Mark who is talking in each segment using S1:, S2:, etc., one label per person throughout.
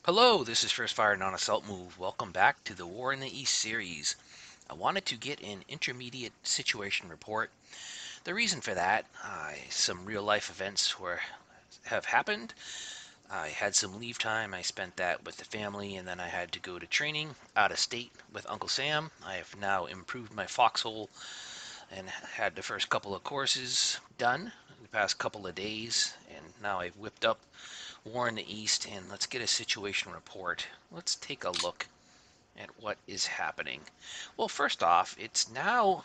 S1: Hello, this is First Fire Non-Assault Move. Welcome back to the War in the East series. I wanted to get an intermediate situation report. The reason for that, some real life events have happened. I had some leave time. I spent that with the family, and then I had to go to training out of state with Uncle Sam. I have now improved my foxhole and had the first couple of courses done in the past couple of days, and now I've whipped up War in the East, and let's get a situation report. Let's take a look at what is happening. Well, first off, it's now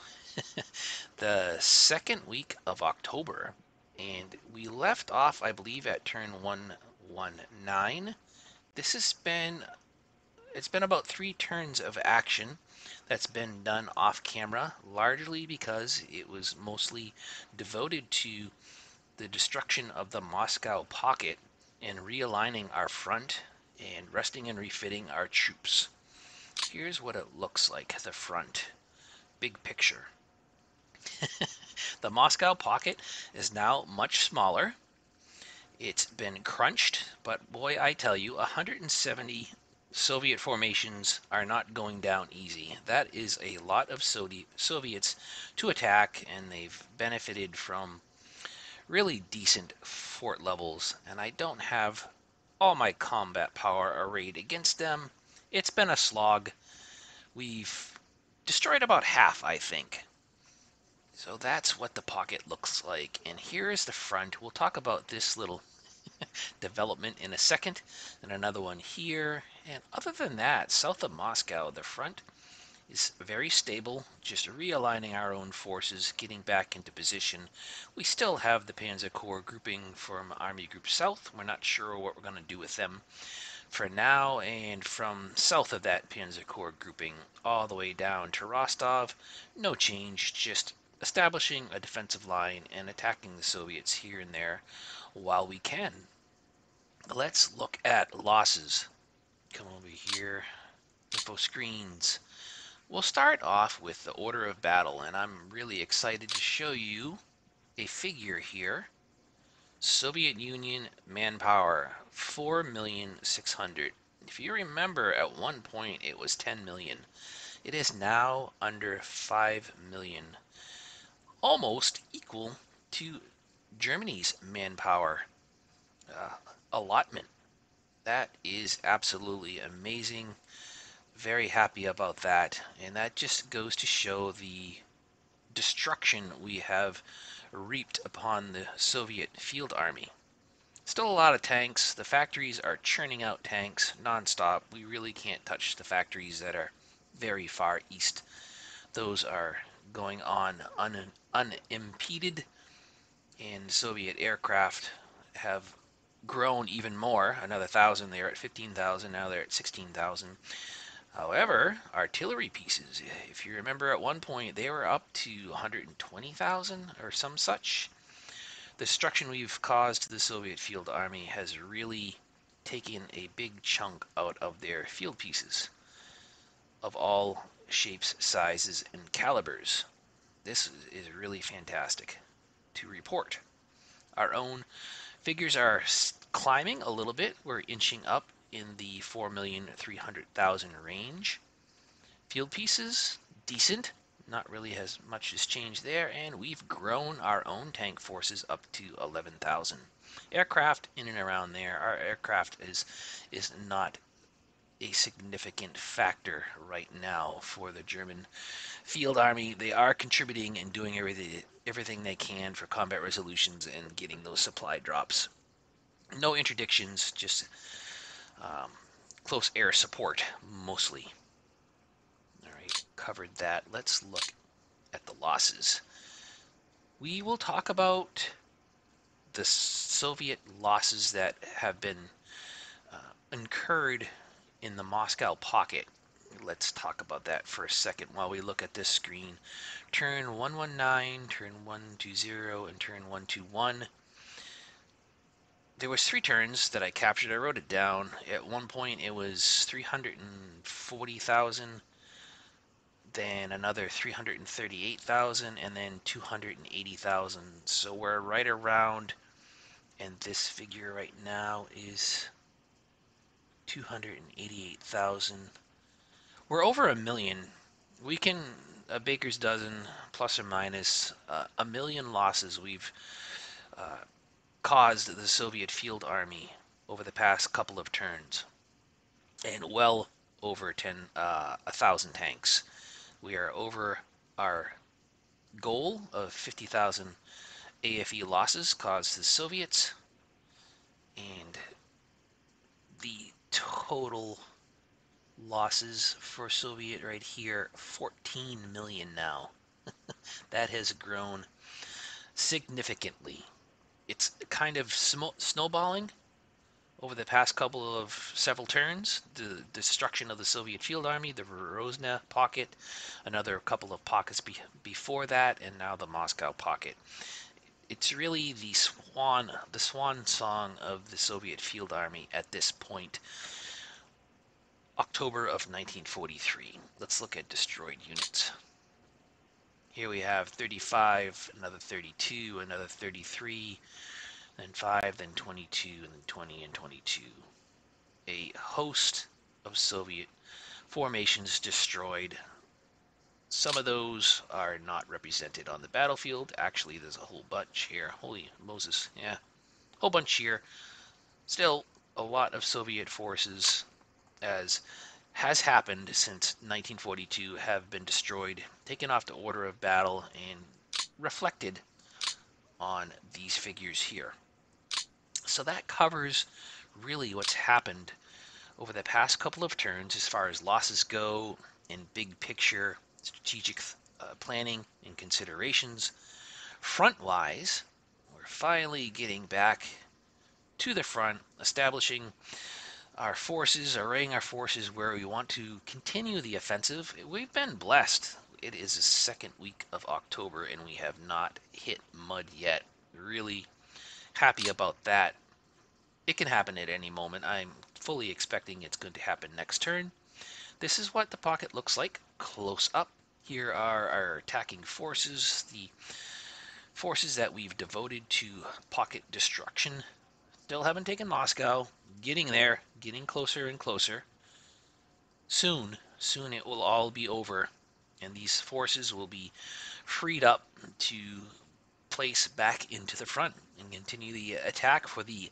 S1: the second week of October, and we left off, I believe, at turn 119. This has been it's been about 3 turns of action that's been done off camera, largely because it was mostly devoted to the destruction of the Moscow pocket and realigning our front and resting and refitting our troops. Here's what it looks like, the front. Big picture. The Moscow pocket is now much smaller. It's been crunched, but boy, I tell you, 170 Soviet formations are not going down easy. That is a lot of Soviets to attack, and they've benefited from really decent fort levels, and I don't have all my combat power arrayed against them. It's been a slog. We've destroyed about half, I think. So that's what the pocket looks like. And here is the front. We'll talk about this little development in a second, and another one here. And other than that, south of Moscow, the front is very stable, just realigning our own forces, getting back into position. We still have the Panzer Corps grouping from Army Group South. We're not sure what we're going to do with them for now, and from south of that Panzer Corps grouping all the way down to Rostov, no change, just establishing a defensive line and attacking the Soviets here and there while we can. Let's look at losses. Come over here, info screens. We'll start off with the order of battle, and I'm really excited to show you a figure here. Soviet Union manpower, 4,600,000. If you remember, at one point it was 10 million. It is now under 5 million, almost equal to Germany's manpower uh, allotment. That is absolutely amazing. Very happy about that, and that just goes to show the destruction we have reaped upon the Soviet field army. Still a lot of tanks. The factories are churning out tanks nonstop. We really can't touch the factories that are very far east. Those are going on unimpeded, and Soviet aircraft have grown even more. Another 1,000. They were at 15,000. Now they're at 16,000. However, artillery pieces, if you remember at one point, they were up to 120,000 or some such. The destruction we've caused to the Soviet field army has really taken a big chunk out of their field pieces of all shapes, sizes, and calibers. This is really fantastic to report. Our own figures are climbing a little bit. We're inching up in the 4,300,000 range. Field pieces, decent. Not really as much has changed there, and we've grown our own tank forces up to 11,000. Aircraft in and around there. Our aircraft is not a significant factor right now for the German field army. They are contributing and doing everything they can for combat resolutions and getting those supply drops. No interdictions, just um, close air support mostly. All right, covered that. Let's look at the losses. We will talk about the Soviet losses that have been incurred in the Moscow pocket. Let's talk about that for a second while we look at this screen. Turn 119, turn 120, and turn 121. There was 3 turns that I captured. I wrote it down. At one point it was 340,000, then another 338,000, and then 280,000. So we're right around, and this figure right now is 288,000. We're over a million. We can, a baker's dozen, plus or minus, a million losses we've uh, caused the Soviet field army over the past couple of turns, and well over 1,000 tanks. We are over our goal of 50,000 AFE losses caused to the Soviets, and the total losses for Soviet right here, 14 million now. That has grown significantly. It's kind of snowballing over the past couple of several turns. The destruction of the Soviet field army, the Rosna pocket, another couple of pockets before that, and now the Moscow pocket. It's really the swan song of the Soviet field army at this point. October of 1943. Let's look at destroyed units. Here we have 35, another 32, another 33, then 5, then 22, and then 20 and 22. A host of Soviet formations destroyed. Some of those are not represented on the battlefield. Actually, there's a whole bunch here. Holy Moses, yeah. Whole bunch here. Still, a lot of Soviet forces, as has happened since 1942, have been destroyed, taken off the order of battle, and reflected on these figures here. So that covers really what's happened over the past couple of turns as far as losses go in big picture strategic planning and considerations. Front-wise, we're finally getting back to the front, establishing our forces, arraying our forces where we want to continue the offensive. We've been blessed. It is the second week of October and we have not hit mud yet. Really happy about that. It can happen at any moment. I'm fully expecting it's going to happen next turn. This is what the pocket looks like close up. Here are our attacking forces, the forces that we've devoted to pocket destruction. Still haven't taken Moscow. Getting there, getting closer and closer. Soon it will all be over, and these forces will be freed up to place back into the front and continue the attack for the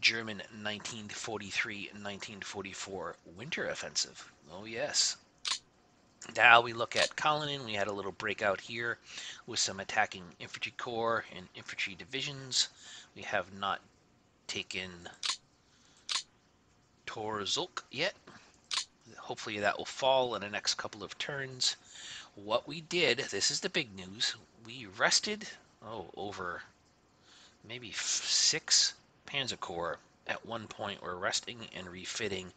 S1: German 1943-1944 winter offensive. Oh yes. Now we look at Kalinin. We had a little breakout here with some attacking infantry corps and infantry divisions. We have not taken Torzhok yet. Hopefully that will fall in the next couple of turns. What we did, this is the big news, we rested, over maybe 6 Panzer Corps at one point. We're resting and refitting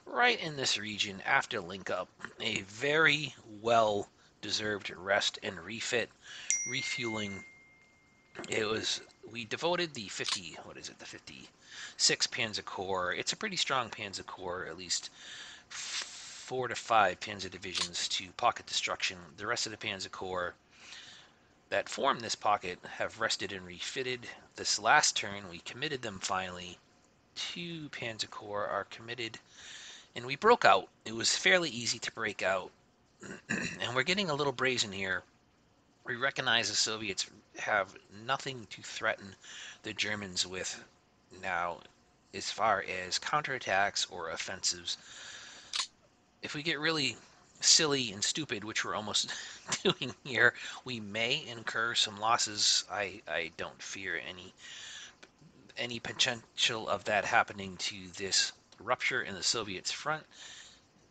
S1: right in this region after link up. A very well deserved rest and refit, refueling. We devoted the 56 Panzer Corps. It's a pretty strong Panzer Corps, at least 4 to 5 Panzer divisions to pocket destruction. The rest of the Panzer Corps that form this pocket have rested and refitted. This last turn, we committed them finally. 2 Panzer Corps are committed, and we broke out. It was fairly easy to break out, and we're getting a little brazen here. We recognize the Soviets have nothing to threaten the Germans with now as far as counterattacks or offensives. If we get really silly and stupid, which we're almost doing here, we may incur some losses. I don't fear any potential of that happening to this rupture in the Soviets' front.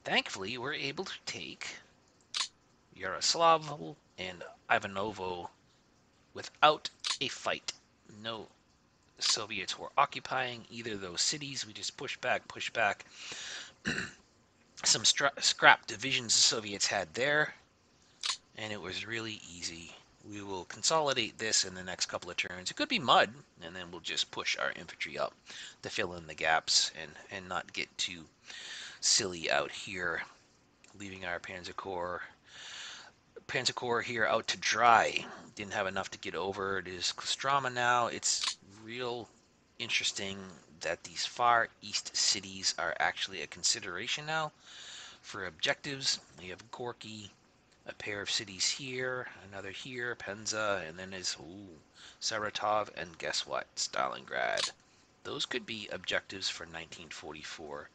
S1: Thankfully, we're able to take Yaroslavl and Ivanovo without a fight. No Soviets were occupying either of those cities. We just pushed back. Some scrap divisions the Soviets had there, and it was really easy. We will consolidate this in the next couple of turns. It could be mud, and then we'll just push our infantry up to fill in the gaps and not get too silly out here, leaving our Panzer Corps here out to dry. Didn't have enough to get over. It is Kostroma now. It's real interesting that these far east cities are actually a consideration now for objectives. We have Gorky, a pair of cities here, another here, Penza, and then there's Saratov, and guess what? Stalingrad. Those could be objectives for 1944.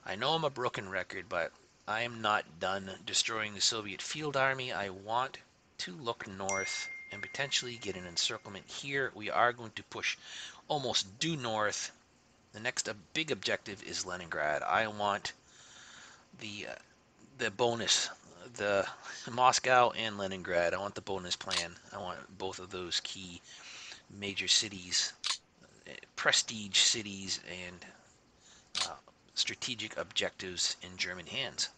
S1: I know I'm a broken record, but I am not done destroying the Soviet field army. I want to look north and potentially get an encirclement here. We are going to push almost due north. The next big objective is Leningrad. I want the uh, the bonus, the Moscow and Leningrad. I want the bonus plan. I want both of those key major cities, prestige cities, and uh, strategic objectives in German hands.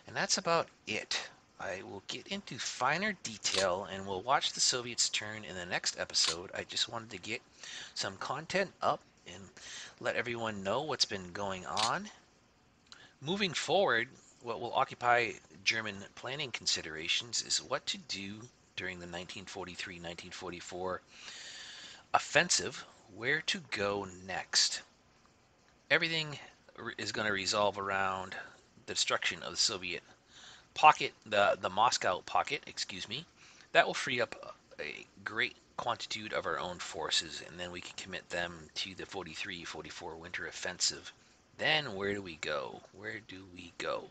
S1: And that's about it. I will get into finer detail and we'll watch the Soviets turn in the next episode. I just wanted to get some content up and let everyone know what's been going on. Moving forward, what will occupy German planning considerations is what to do during the 1943-1944 offensive, where to go next. Everything is going to resolve around the destruction of the Soviet pocket, the Moscow pocket, excuse me. That will free up a great quantitude of our own forces, and then we can commit them to the 43-44 winter offensive. Then where do we go? Where do we go?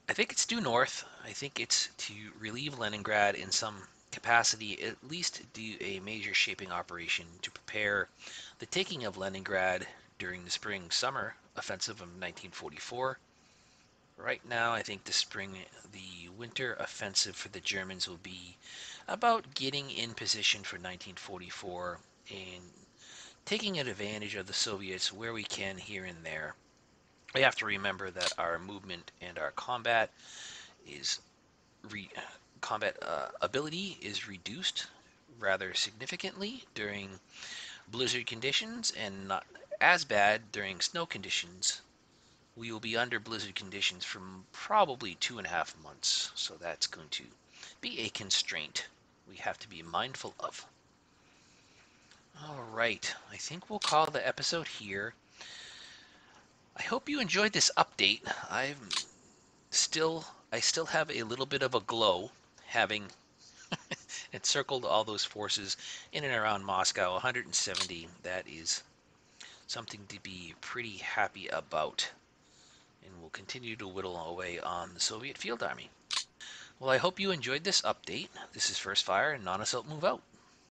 S1: I think it's due north. I think it's to relieve Leningrad in some capacity, at least do a major shaping operation to prepare the taking of Leningrad during the spring-summer offensive of 1944. Right now, I think the winter offensive for the Germans will be about getting in position for 1944 and taking advantage of the Soviets where we can here and there. We have to remember that our movement and our is combat ability is reduced rather significantly during blizzard conditions and not as bad during snow conditions. We will be under blizzard conditions for probably 2.5 months, so that's going to be a constraint we have to be mindful of. All right, I think we'll call the episode here. I hope you enjoyed this update. I still have a little bit of a glow having encircled all those forces in and around Moscow, 170. That is something to be pretty happy about. And we'll continue to whittle away on the Soviet field army. Well, I hope you enjoyed this update. This is First Fire and Non-Assault Move Out.